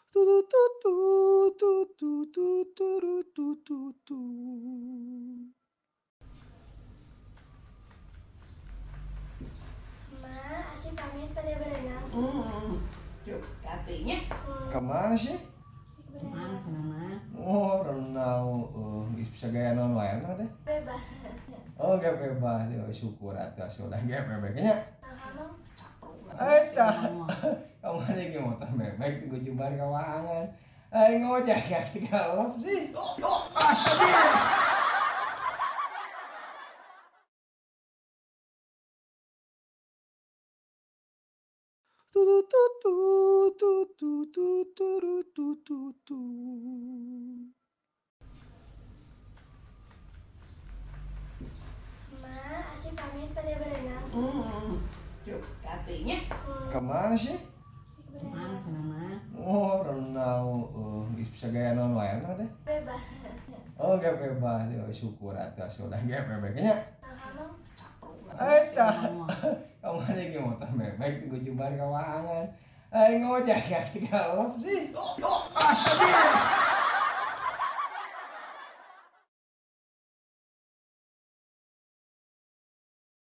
Tu tu tu tu tu tu turu tu tu tu. Ma, Asih pamit pada berenang. Cuk, katanya. Kemana sih? Mana sana mah? Oh, renang. Bisa gaya non wae kan teh? Bebas. Oh, gak bebas. Ya, syukur atas sudah gak bebeknya. Nah, kamu Eta, kamu ada yang motor bebek tunggu jumpa di kawangan. Ayo ngojek ya, tiga sih. Astaga. Tu tu tu tu tu tu turu tu tu tu. Ma, Asih pamit pada berenang. Cuk, katanya. Kemana sih? Mana sana mah? Oh, renang. Bisa gaya non wae kan teh? Bebas. Oh, gak bebas. Ya, syukur atas sudah gak bebeknya. Nah, kamu Eta, kamu ada yang motor bebek tunggu jumpa di kawangan. Ayo ngojek ya, tiga sih. Astaga.